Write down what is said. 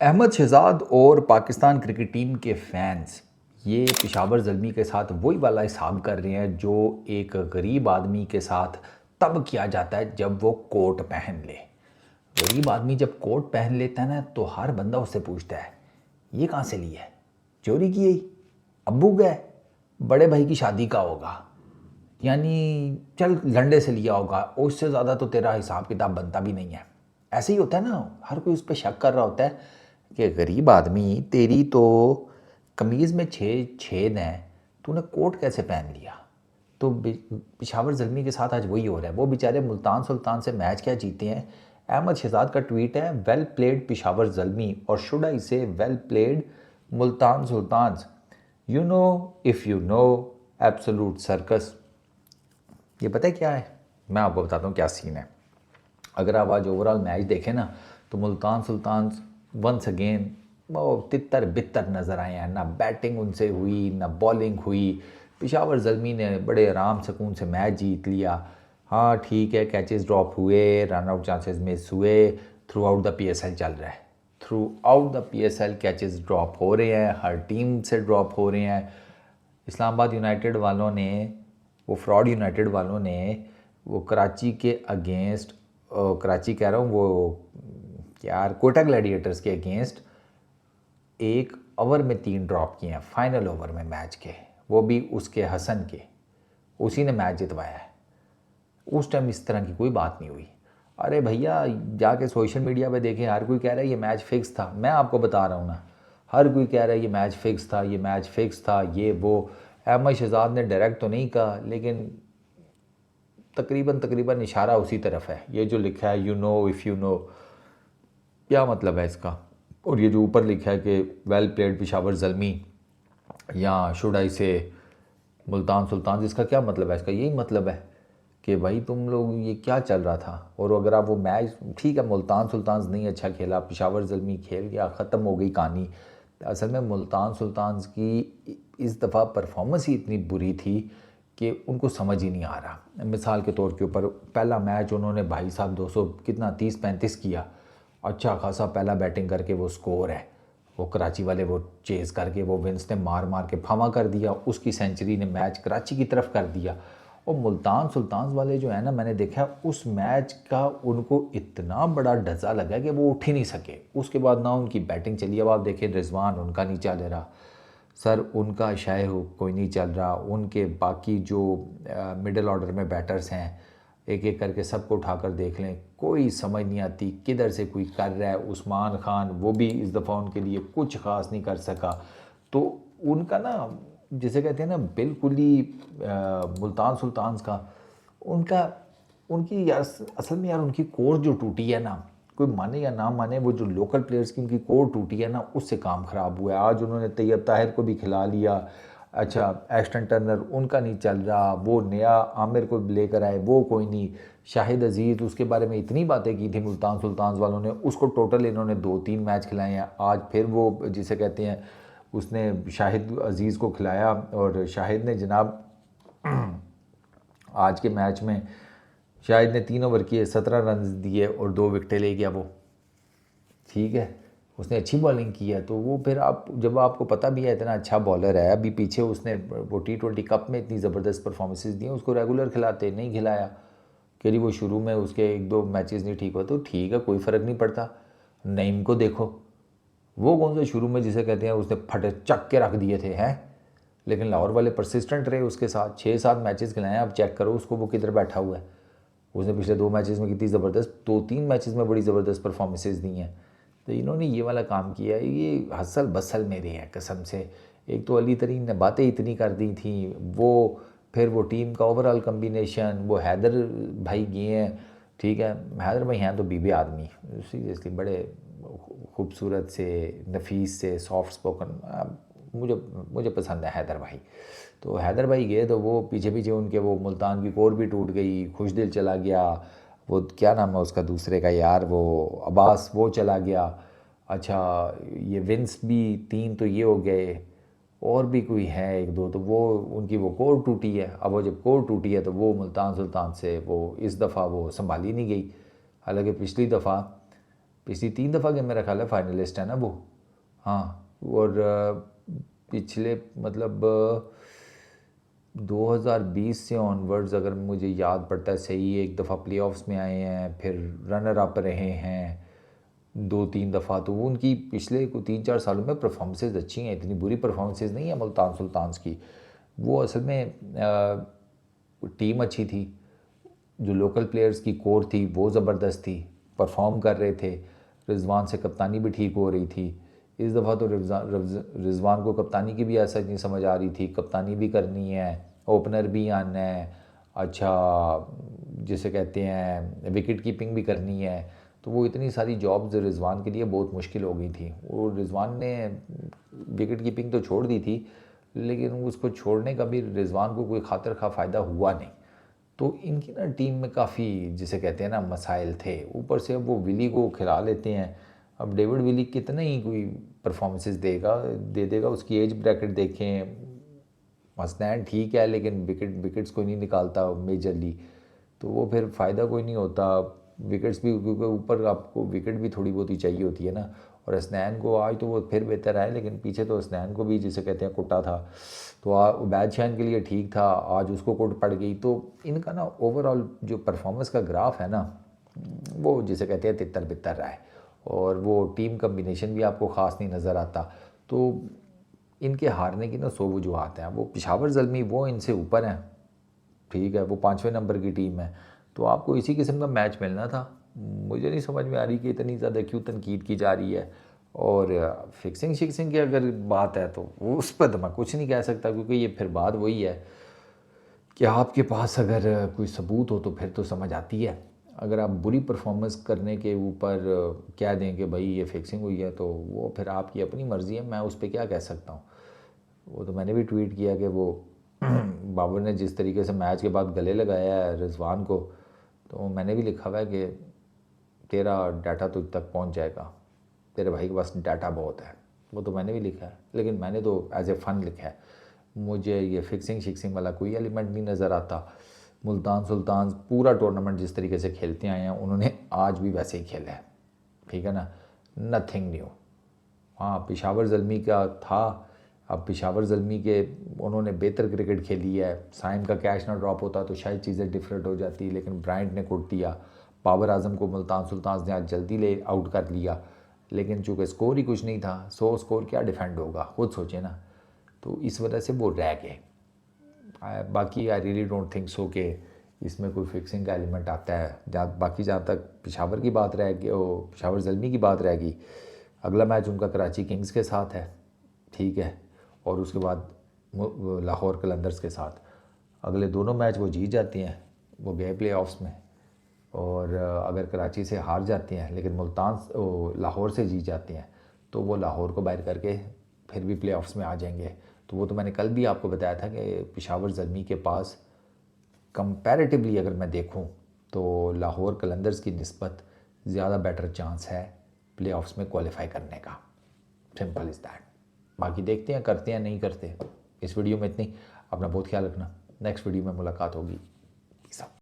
अहमद शहजाद और Pakistan cricket team के fans ये पेशावर ज़ल्मी के साथ वही वाला हिसाब कर रहे हैं जो एक गरीब आदमी के साथ तब किया जाता है जब वो कोट पहन ले। गरीब आदमी जब कोट पहन लेता है ना तो हर बंदा उससे पूछता है ये कहाँ से लिया है, चोरी की है, अब्बू गए, बड़े भाई की शादी का होगा, यानी चल लंडे से लिया होगा, उससे ज़्यादा तो तेरा हिसाब किताब बनता भी नहीं है। ऐसे ही होता है ना, हर कोई उस पर शक कर रहा होता है कि गरीब आदमी तेरी तो कमीज़ में छः छेद हैं, तूने कोट कैसे पहन लिया। तो पेशावर ज़ल्मी के साथ आज वही हो रहा है। वो बेचारे मुल्तान सुल्तान से मैच क्या जीते हैं। अहमद शहजाद का ट्वीट है, वेल प्लेड पेशावर ज़ल्मी, और शुड आई से well played Multan Sultan, you know if you know absolute circus. ये पता है क्या है, मैं आपको बताता हूँ क्या सीन है। अगर आप आज ओवरऑल मैच देखें ना तो मुल्तान सुल्तान वंस अगेन वो तितर बितर नज़र आए हैं। ना बैटिंग उनसे हुई ना बॉलिंग हुई। पेशावर ज़ल्मी ने बड़े आराम सुकून से मैच जीत लिया। हाँ ठीक है, कैचेस ड्रॉप हुए, रन आउट चांसेस मिस हुए, थ्रू आउट द PSL चल रहा है। Through out the PSL catches drop हो रहे हैं, हर टीम से ड्रॉप हो रहे हैं। इस्लामाबाद यूनाइटेड वालों ने, वो फ्रॉड यूनाइटेड वालों ने वो कराची के अगेंस्ट, कराची कह रहा हूँ, वो यार कोटा ग्लैडिएटर्स के अगेंस्ट एक ओवर में 3 ड्रॉप किए हैं, फाइनल ओवर में मैच के, वो भी उसके हसन के, उसी ने मैच जितवाया है। उस टाइम इस तरह की कोई बात नहीं हुई। अरे भैया जाके सोशल मीडिया पे देखें, हर कोई कह रहा है ये मैच फिक्स था। मैं आपको बता रहा हूँ ना, हर कोई कह रहा है ये मैच फिक्स था, ये मैच फिक्स था, ये वो। अहमद शहजाद ने डायरेक्ट तो नहीं कहा, लेकिन तकरीबन तकरीबन इशारा उसी तरफ है। ये जो लिखा है you know if you know, क्या मतलब है इसका। और ये जो ऊपर लिखा है कि वेल प्लेड पेशावर ज़ल्मी या शुड आई से मुल्तान सुल्तान, इसका क्या मतलब है। इसका यही मतलब है कि भाई तुम लोग ये क्या चल रहा था। और अगर आप वो मैच, ठीक है मुल्तान सुल्तान नहीं अच्छा खेला, पेशावर ज़ल्मी खेल गया, ख़त्म हो गई कहानी। असल में मुल्तान सुल्तान की इस दफ़ा परफॉर्मेंस ही इतनी बुरी थी कि उनको समझ ही नहीं आ रहा। मिसाल के तौर के ऊपर पहला मैच उन्होंने भाई साहब 200 कितना 30-35 किया, अच्छा खासा पहला बैटिंग करके वो स्कोर है, वो कराची वाले वो चेज़ करके वो विंस ने मार मार के फमा कर दिया, उसकी सेंचुरी ने मैच कराची की तरफ कर दिया। और मुल्तान सुल्तान वाले जो है ना, मैंने देखा उस मैच का उनको इतना बड़ा डजा लगा कि वो उठ ही नहीं सके। उसके बाद ना उनकी बैटिंग चली। अब आप देखें रिजवान उनका नहीं चल रहा सर, उनका शायद कोई नहीं चल रहा, उनके बाकी जो मिडिल ऑर्डर में बैटर्स हैं एक एक करके सबको उठाकर देख लें, कोई समझ नहीं आती किधर से कोई कर रहा है। उस्मान खान वो भी इस दफ़ा उनके लिए कुछ ख़ास नहीं कर सका। तो उनका ना, जिसे कहते हैं ना, बिल्कुल ही मुल्तान सुल्तान का, उनका, उनकी यार असल में यार उनकी कोर जो टूटी है ना, कोई माने या ना माने, वो जो लोकल प्लेयर्स की उनकी कोर टूटी है ना, उससे काम ख़राब हुआ है। आज उन्होंने तैयब ताहिर को भी खिला लिया, अच्छा एस्टन टर्नर उनका नहीं चल रहा, वो नया आमिर को लेकर आए, वो कोई नहीं। शाहिद अजीज़, उसके बारे में इतनी बातें की थी मुल्तान सुल्तान वालों ने, उसको टोटल इन्होंने 2-3 मैच खिलाए हैं। आज फिर वो जिसे कहते हैं, उसने शाहिद अजीज़ को खिलाया, और शाहिद ने जनाब आज के मैच में शाहिद ने 3 ओवर किए, 17 रन दिए और 2 विकेटें ले गया वो। ठीक है, उसने अच्छी बॉलिंग की है। तो वो फिर आप जब आपको पता भी है इतना अच्छा बॉलर है, अभी पीछे उसने वो T20 कप में इतनी ज़बरदस्त परफॉर्मेंसेस दी, उसको रेगुलर खिलाते नहीं खिलाया। कि वो शुरू में उसके 1-2 मैचेस नहीं ठीक हुआ, तो ठीक है कोई फ़र्क नहीं पड़ता। नईम को देखो, वो कौन सा शुरू में जिसे कहते हैं उसने फटे चक के रख दिए थे हैं, लेकिन लाहौर वाले परसिस्टेंट रहे उसके साथ। 6-7 मैचेस खिलाए, आप चेक करो उसको, वो किधर बैठा हुआ है। उसने पिछले 2 मैचेस में कितनी ज़बरदस्त, 2-3 मैचेस में बड़ी ज़बरदस्त परफॉर्मेंसेस दी हैं। तो इन्होंने ये वाला काम किया है, ये हसल बसल मेरे हैं कसम से। एक तो अली तरीन ने बातें इतनी कर दी थी, वो फिर वो टीम का ओवरऑल कम्बिनेशन, वो हैदर भाई गए हैं, ठीक है, हैदर भाई हैं तो बीबी आदमी, सीरियसली बड़े खूबसूरत से, नफीस से, सॉफ्ट स्पोकन, मुझे मुझे पसंद है हैदर भाई। तो हैदर भाई गए तो वो पीछे पीछे उनके वो मुल्तान की कोर भी टूट गई, खुशदिल चला गया, वो क्या नाम है उसका दूसरे का यार, वो अब्बास, वो चला गया। अच्छा ये विंस भी 3 तो ये हो गए, और भी कोई है 1-2, तो वो उनकी वो कोर टूटी है। अब वो जब कोर टूटी है तो वो मुल्तान सुल्तान से वो इस दफ़ा वो संभाली नहीं गई। हालांकि पिछली 3 दफ़ा के मेरा ख्याल है फाइनलिस्ट है ना वो। हाँ, और पिछले मतलब 2020 से ऑनवर्ड्स अगर मुझे याद पड़ता है सही, एक दफ़ा प्लेऑफ्स में आए हैं, फिर रनर अप रहे हैं 2-3 दफ़ा। तो वो उनकी पिछले 3-4 सालों में परफॉर्मेंसेज अच्छी हैं, इतनी बुरी परफॉर्मेंसेज नहीं है मुल्तान सुल्तान्स की। वो असल में टीम अच्छी थी, जो लोकल प्लेयर्स की कोर थी वो ज़बरदस्त थी, परफॉर्म कर रहे थे। रिजवान से कप्तानी भी ठीक हो रही थी। इस दफ़ा तो रिजवान को कप्तानी की भी ऐसा नहीं समझ आ रही थी, कप्तानी भी करनी है, ओपनर भी आना है, अच्छा जिसे कहते हैं विकेट कीपिंग भी करनी है। तो वो इतनी सारी जॉब्स रिजवान के लिए बहुत मुश्किल हो गई थी। और रिजवान ने विकेट कीपिंग तो छोड़ दी थी, लेकिन उसको छोड़ने का भी रिजवान को कोई खातिर खा फ़ायदा हुआ नहीं। तो इनकी ना टीम में काफ़ी जिसे कहते हैं ना मसाइल थे। ऊपर से अब वो विली को खिला लेते हैं। अब डेविड विली कितने ही कोई परफॉर्मेंसेस दे देगा, उसकी एज ब्रैकेट देखें। हसनैन ठीक है लेकिन विकेट्स कोई नहीं निकालता मेजरली, तो वो फिर फ़ायदा कोई नहीं होता। विकेट्स भी क्योंकि ऊपर आपको विकेट भी थोड़ी बहुत ही चाहिए होती है ना। और हसनैन को आज तो वो फिर बेहतर है, लेकिन पीछे तो हसनैन को भी जिसे कहते हैं कुटा था। तो उबैद शाइन के लिए ठीक था, आज उसको कुट पड़ गई। तो इनका ना ओवरऑल जो परफॉर्मेंस का ग्राफ है ना, वो जिसे कहते हैं तितर बितर रहा है। और वो टीम कम्बिनेशन भी आपको ख़ास नहीं नज़र आता। तो इनके हारने की ना 100 वजूहत हैं। वो पेशावर ज़ल्मी वो इनसे ऊपर हैं, ठीक है, वो 5वें नंबर की टीम है। तो आपको इसी किस्म का मैच मिलना था। मुझे नहीं समझ में आ रही कि इतनी ज़्यादा क्यों तनकीद की जा रही है। और फिक्सिंग शिक्सिंग की अगर बात है तो वो उस पर तो मैं कुछ नहीं कह सकता, क्योंकि ये फिर बात वही है कि आपके पास अगर कोई सबूत हो तो फिर तो समझ आती है। अगर आप बुरी परफॉर्मेंस करने के ऊपर कह दें कि भाई ये फिक्सिंग हुई है, तो वो फिर आपकी अपनी मर्ज़ी है, मैं उस पर क्या कह सकता हूँ। वो तो मैंने भी ट्वीट किया कि वो बाबर ने जिस तरीके से मैच के बाद गले लगाया है रिजवान को, तो मैंने भी लिखा हुआ है कि तेरा डाटा तुझ तक पहुंच जाएगा, तेरे भाई के पास डाटा बहुत है। वो तो मैंने भी लिखा है, लेकिन मैंने तो एज ए फ़न लिखा है। मुझे ये फिक्सिंग शिक्सिंग वाला कोई एलिमेंट नहीं नज़र आता। मुल्तान सुल्तान पूरा टूर्नामेंट जिस तरीके से खेलते आए हैं, उन्होंने आज भी वैसे ही खेला है, ठीक है ना, नथिंग न्यू। हाँ, पेशावर ज़ल्मी का था, अब पेशावर ज़ल्मी के उन्होंने बेहतर क्रिकेट खेली है। साइम का कैच ना ड्रॉप होता तो शायद चीज़ें डिफरेंट हो जाती, लेकिन ब्रायंट ने कुट दिया। बाबर आजम को मुल्तान सुल्तान ने आज जल्दी ले आउट कर लिया, लेकिन चूँकि स्कोर ही कुछ नहीं था, 100 स्कोर क्या डिफेंड होगा, खुद सोचे ना। तो इस वजह से वो रह गए। बाकी I really don't think so कि इसमें कोई फिक्सिंग का एलिमेंट आता है। जहाँ तक पेशावर की बात रह गई, पेशावर ज़ल्मी की बात रह गई, अगला मैच उनका कराची किंग्स के साथ है, ठीक है, और उसके बाद लाहौर कलंदर्स के साथ। अगले दोनों मैच वो जीत जाते हैं, वो गए प्ले ऑफ्स में। और अगर कराची से हार जाते हैं लेकिन लाहौर से जीत जाते हैं, तो वो लाहौर को बाहर करके फिर भी प्ले ऑफ्स में आ जाएंगे। तो वो तो मैंने कल भी आपको बताया था कि पेशावर ज़ल्मी के पास कंपैरेटिवली अगर मैं देखूं तो लाहौर कलंदर्स की निस्बत ज़्यादा बेटर चांस है प्ले ऑफ्स में क्वालिफाई करने का। Simple is that. बाकी देखते हैं करते हैं नहीं करते। इस वीडियो में इतनी। अपना बहुत ख्याल रखना, नेक्स्ट वीडियो में मुलाकात होगी।